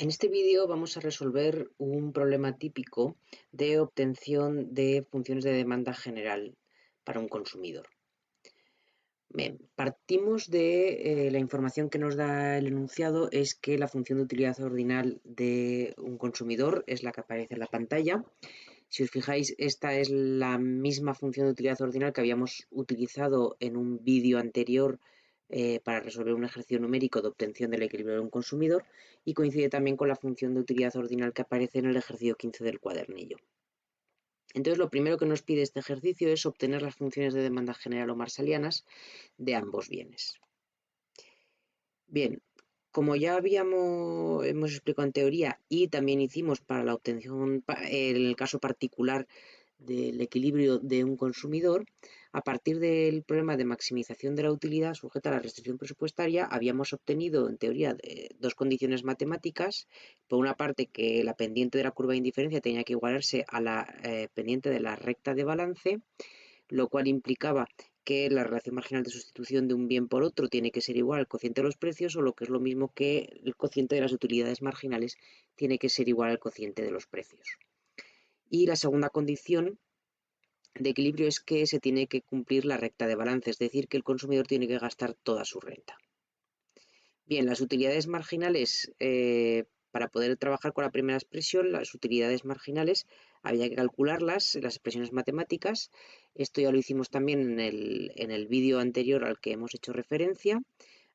En este vídeo vamos a resolver un problema típico de obtención de funciones de demanda general para un consumidor. Bien, partimos de la información que nos da el enunciado es que la función de utilidad ordinal de un consumidor es la que aparece en la pantalla. Si os fijáis, esta es la misma función de utilidad ordinal que habíamos utilizado en un vídeo anterior para resolver un ejercicio numérico de obtención del equilibrio de un consumidor y coincide también con la función de utilidad ordinal que aparece en el ejercicio 15 del cuadernillo. Entonces, lo primero que nos pide este ejercicio es obtener las funciones de demanda general o marsalianas de ambos bienes. Bien, como ya hemos explicado en teoría y también hicimos para la obtención, en el caso particular del equilibrio de un consumidor, a partir del problema de maximización de la utilidad sujeta a la restricción presupuestaria, habíamos obtenido en teoría dos condiciones matemáticas. Por una parte, que la pendiente de la curva de indiferencia tenía que igualarse a la pendiente de la recta de balance, lo cual implicaba que la relación marginal de sustitución de un bien por otro tiene que ser igual al cociente de los precios, o lo que es lo mismo que el cociente de las utilidades marginales tiene que ser igual al cociente de los precios. Y la segunda condición de equilibrio es que se tiene que cumplir la recta de balance, es decir, que el consumidor tiene que gastar toda su renta. Bien, las utilidades marginales, para poder trabajar con la primera expresión, las utilidades marginales había que calcularlas en las expresiones matemáticas. Esto ya lo hicimos también en el vídeo anterior al que hemos hecho referencia.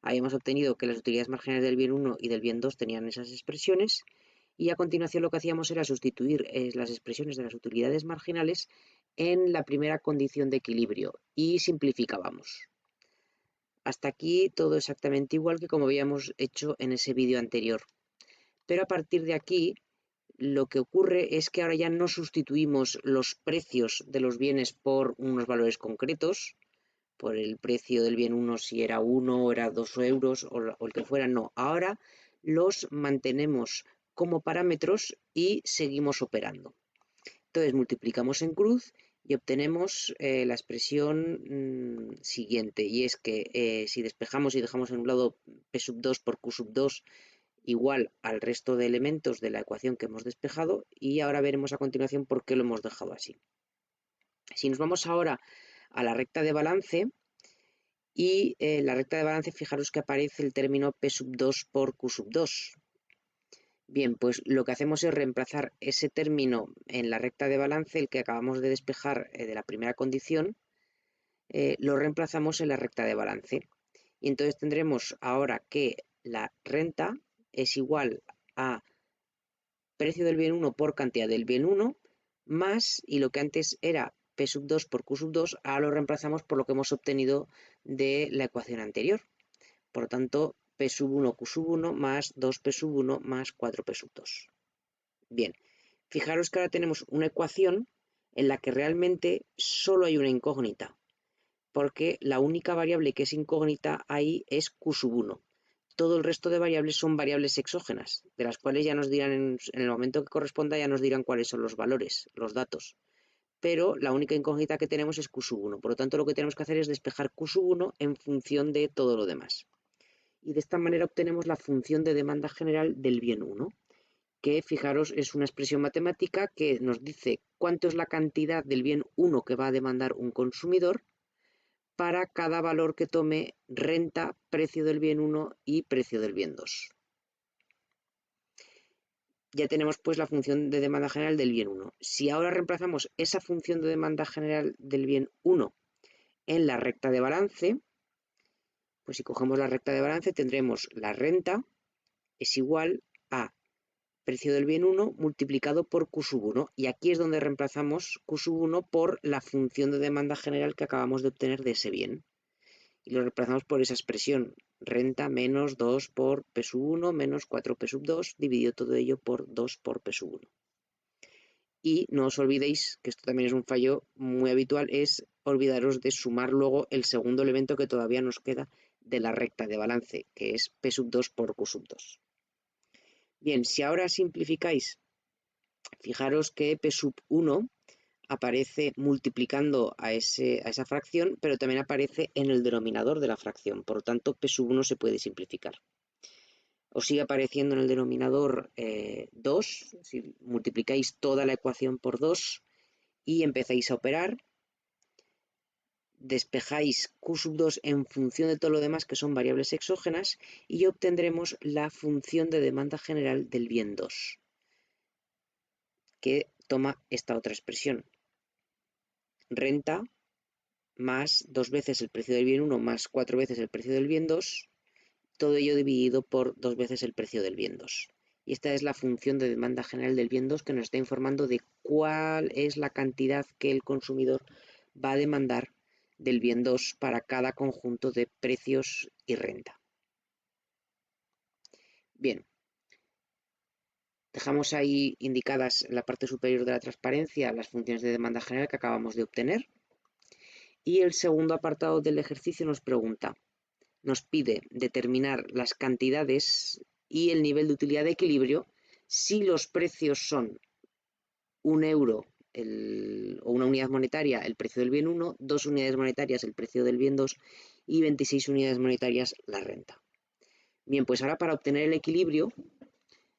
Habíamos obtenido que las utilidades marginales del bien 1 y del bien 2 tenían esas expresiones, y a continuación lo que hacíamos era sustituir las expresiones de las utilidades marginales en la primera condición de equilibrio y simplificábamos. Hasta aquí todo exactamente igual que como habíamos hecho en ese vídeo anterior. Pero a partir de aquí, lo que ocurre es que ahora ya no sustituimos los precios de los bienes por unos valores concretos, por el precio del bien 1 si era 1 o era 2 euros o el que fuera, no. Ahora los mantenemos como parámetros y seguimos operando. Entonces multiplicamos en cruz y obtenemos la expresión siguiente, y es que si despejamos y dejamos en un lado P sub 2 por Q sub 2 igual al resto de elementos de la ecuación que hemos despejado, y ahora veremos a continuación por qué lo hemos dejado así. Si nos vamos ahora a la recta de balance, y la recta de balance, fijaros que aparece el término P sub 2 por Q sub 2. Bien, pues lo que hacemos es reemplazar ese término en la recta de balance, el que acabamos de despejar de la primera condición, lo reemplazamos en la recta de balance. Y entonces tendremos ahora que la renta es igual a precio del bien 1 por cantidad del bien 1, más, y lo que antes era P sub 2 por Q sub 2, ahora lo reemplazamos por lo que hemos obtenido de la ecuación anterior. Por lo tanto, P sub 1 Q sub 1 más 2P sub 1 más 4P sub 2. Bien, fijaros que ahora tenemos una ecuación en la que realmente solo hay una incógnita, porque la única variable que es incógnita ahí es Q sub 1. Todo el resto de variables son variables exógenas, de las cuales ya nos dirán en el momento que corresponda, ya nos dirán cuáles son los valores, los datos. Pero la única incógnita que tenemos es Q sub 1. Por lo tanto, lo que tenemos que hacer es despejar Q sub 1 en función de todo lo demás. Y de esta manera obtenemos la función de demanda general del bien 1, que, fijaros, es una expresión matemática que nos dice cuánto es la cantidad del bien 1 que va a demandar un consumidor para cada valor que tome renta, precio del bien 1 y precio del bien 2. Ya tenemos pues la función de demanda general del bien 1. Si ahora reemplazamos esa función de demanda general del bien 1 en la recta de balance, pues si cogemos la recta de balance tendremos la renta es igual a precio del bien 1 multiplicado por Q sub 1, y aquí es donde reemplazamos Q sub 1 por la función de demanda general que acabamos de obtener de ese bien. Y lo reemplazamos por esa expresión, renta menos 2 por P sub 1 menos 4P sub 2, dividido todo ello por 2 por P sub 1. Y no os olvidéis, que esto también es un fallo muy habitual, es olvidaros de sumar luego el segundo elemento que todavía nos queda de la recta de balance, que es P sub 2 por Q sub 2. Bien, si ahora simplificáis, fijaros que P sub 1 aparece multiplicando a esa fracción, pero también aparece en el denominador de la fracción. Por lo tanto, P sub 1 se puede simplificar. os sigue apareciendo en el denominador 2, si multiplicáis toda la ecuación por 2 y empezáis a operar, despejáis Q2 en función de todo lo demás que son variables exógenas y obtendremos la función de demanda general del bien 2, que toma esta otra expresión. Renta más 2 veces el precio del bien 1 más 4 veces el precio del bien 2, todo ello dividido por 2 veces el precio del bien 2. Y esta es la función de demanda general del bien 2 que nos está informando de cuál es la cantidad que el consumidor va a demandar del bien 2 para cada conjunto de precios y renta. Bien, dejamos ahí indicadas en la parte superior de la transparencia las funciones de demanda general que acabamos de obtener. Y el segundo apartado del ejercicio nos pide determinar las cantidades y el nivel de utilidad de equilibrio si los precios son 1 euro o una unidad monetaria el precio del bien 1, 2 unidades monetarias el precio del bien 2 y 26 unidades monetarias la renta. Bien, pues ahora para obtener el equilibrio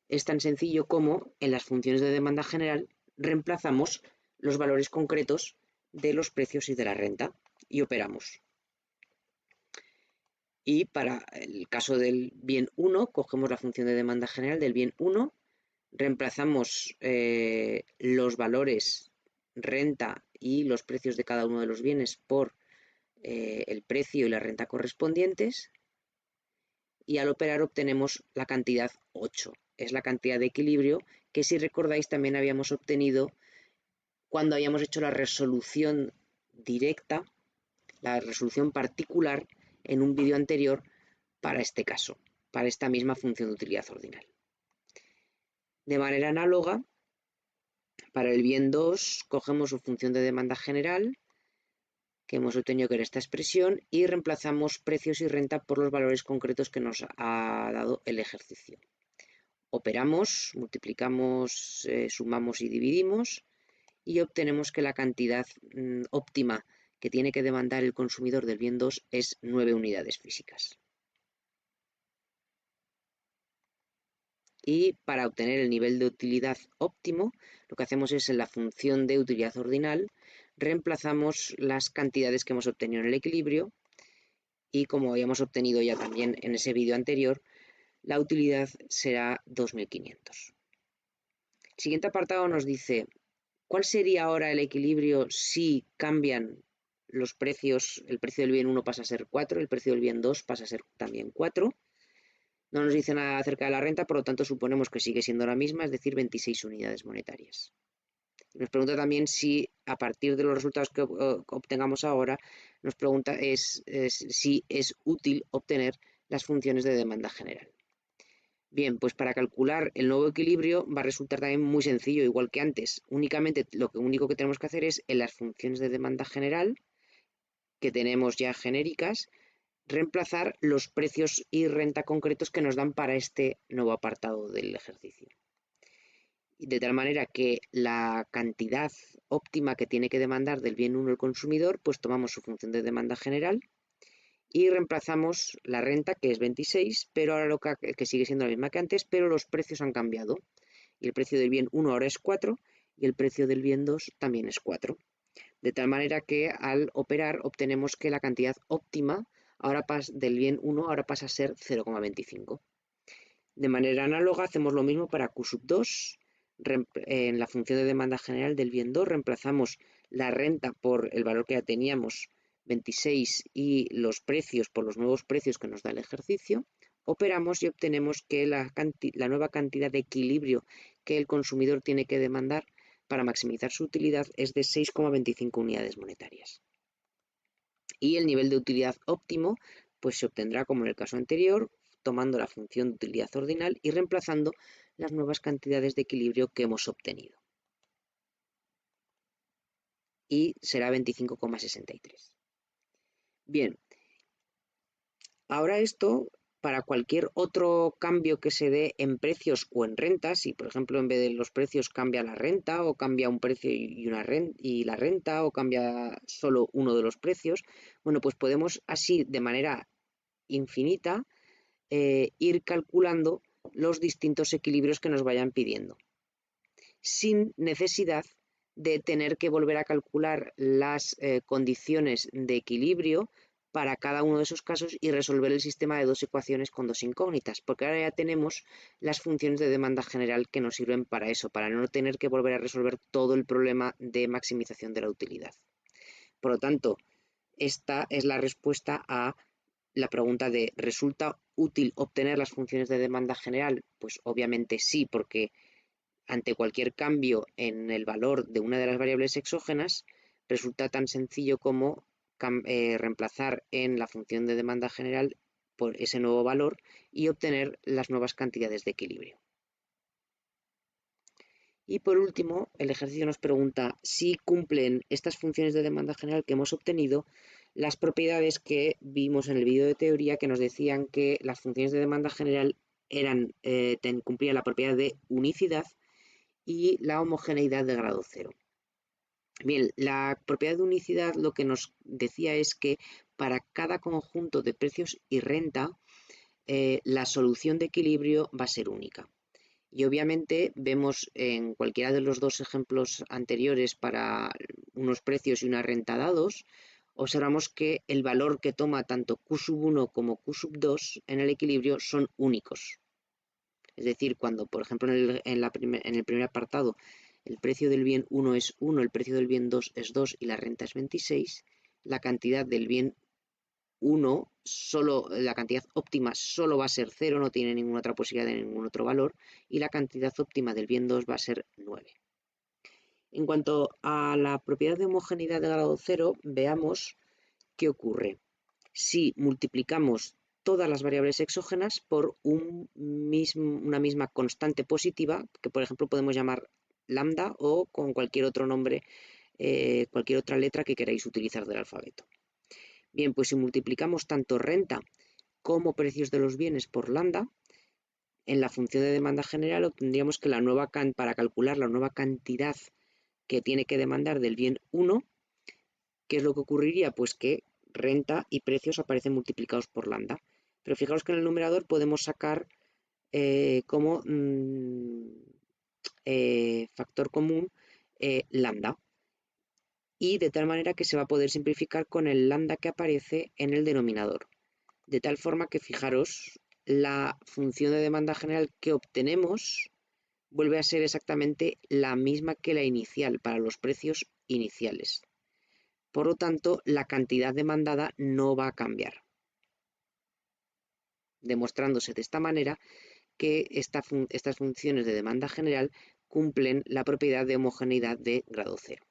es tan sencillo como en las funciones de demanda general reemplazamos los valores concretos de los precios y de la renta y operamos. Y para el caso del bien 1, cogemos la función de demanda general del bien 1, reemplazamos los valores renta y los precios de cada uno de los bienes por el precio y la renta correspondientes, y al operar obtenemos la cantidad 8. Es la cantidad de equilibrio que, si recordáis, también habíamos obtenido cuando habíamos hecho la resolución directa, la resolución particular en un vídeo anterior para este caso, para esta misma función de utilidad ordinal. De manera análoga, para el bien 2 cogemos su función de demanda general, que hemos obtenido que era esta expresión, y reemplazamos precios y renta por los valores concretos que nos ha dado el ejercicio. Operamos, multiplicamos, sumamos y dividimos, y obtenemos que la cantidad óptima que tiene que demandar el consumidor del bien 2 es 9 unidades físicas. Y para obtener el nivel de utilidad óptimo, lo que hacemos es en la función de utilidad ordinal, reemplazamos las cantidades que hemos obtenido en el equilibrio y, como habíamos obtenido ya también en ese vídeo anterior, la utilidad será 2500. El siguiente apartado nos dice, ¿cuál sería ahora el equilibrio si cambian los precios? El precio del bien 1 pasa a ser 4, el precio del bien 2 pasa a ser también 4. No nos dice nada acerca de la renta, por lo tanto suponemos que sigue siendo la misma, es decir, 26 unidades monetarias. Nos pregunta también si, a partir de los resultados que obtengamos ahora, nos pregunta si es útil obtener las funciones de demanda general. Bien, pues para calcular el nuevo equilibrio va a resultar también muy sencillo, igual que antes. Únicamente lo único que tenemos que hacer es, en las funciones de demanda general, que tenemos ya genéricas, reemplazar los precios y renta concretos que nos dan para este nuevo apartado del ejercicio. De tal manera que la cantidad óptima que tiene que demandar del bien 1 el consumidor, pues tomamos su función de demanda general y reemplazamos la renta, que es 26, pero ahora que sigue siendo la misma que antes, pero los precios han cambiado. Y el precio del bien 1 ahora es 4 y el precio del bien 2 también es 4. De tal manera que al operar obtenemos que la cantidad óptima del bien 1 ahora pasa a ser 0,25. De manera análoga hacemos lo mismo para Q2. En la función de demanda general del bien 2 reemplazamos la renta por el valor que ya teníamos, 26, y los precios por los nuevos precios que nos da el ejercicio. Operamos y obtenemos que la nueva cantidad de equilibrio que el consumidor tiene que demandar para maximizar su utilidad es de 6,25 unidades monetarias. Y el nivel de utilidad óptimo pues se obtendrá como en el caso anterior, tomando la función de utilidad ordinal y reemplazando las nuevas cantidades de equilibrio que hemos obtenido. Y será 25,63. Bien, ahora esto, para cualquier otro cambio que se dé en precios o en rentas, si por ejemplo en vez de los precios cambia la renta, o cambia un precio y la renta, o cambia solo uno de los precios, bueno, pues podemos así de manera infinita ir calculando los distintos equilibrios que nos vayan pidiendo, sin necesidad de tener que volver a calcular las condiciones de equilibrio para cada uno de esos casos y resolver el sistema de dos ecuaciones con dos incógnitas, porque ahora ya tenemos las funciones de demanda general que nos sirven para eso, para no tener que volver a resolver todo el problema de maximización de la utilidad. Por lo tanto, esta es la respuesta a la pregunta de ¿resulta útil obtener las funciones de demanda general? Pues obviamente sí, porque ante cualquier cambio en el valor de una de las variables exógenas, resulta tan sencillo como reemplazar en la función de demanda general por ese nuevo valor y obtener las nuevas cantidades de equilibrio. Y por último, el ejercicio nos pregunta si cumplen estas funciones de demanda general que hemos obtenido las propiedades que vimos en el vídeo de teoría, que nos decían que las funciones de demanda general cumplían la propiedad de unicidad y la homogeneidad de grado cero. Bien, la propiedad de unicidad lo que nos decía es que para cada conjunto de precios y renta, la solución de equilibrio va a ser única. Y obviamente vemos en cualquiera de los dos ejemplos anteriores para unos precios y una renta dados, observamos que el valor que toma tanto Q1 como Q2 en el equilibrio son únicos. Es decir, cuando, por ejemplo, en el primer apartado, el precio del bien 1 es 1, el precio del bien 2 es 2 y la renta es 26, la cantidad del bien 1, la cantidad óptima solo va a ser 0, no tiene ninguna otra posibilidad de ningún otro valor, y la cantidad óptima del bien 2 va a ser 9. En cuanto a la propiedad de homogeneidad de grado 0, veamos qué ocurre si multiplicamos todas las variables exógenas por una misma constante positiva, que por ejemplo podemos llamar lambda o con cualquier otro nombre, cualquier otra letra que queráis utilizar del alfabeto. Bien, pues si multiplicamos tanto renta como precios de los bienes por lambda, en la función de demanda general obtendríamos que para calcular la nueva cantidad que tiene que demandar del bien 1, ¿qué es lo que ocurriría? Pues que renta y precios aparecen multiplicados por lambda. Pero fijaros que en el numerador podemos sacar como factor común lambda. Y de tal manera que se va a poder simplificar con el lambda que aparece en el denominador. De tal forma que, fijaros, la función de demanda general que obtenemos vuelve a ser exactamente la misma que la inicial para los precios iniciales. Por lo tanto, la cantidad demandada no va a cambiar, demostrándose de esta manera que estas funciones de demanda general cumplen la propiedad de homogeneidad de grado cero.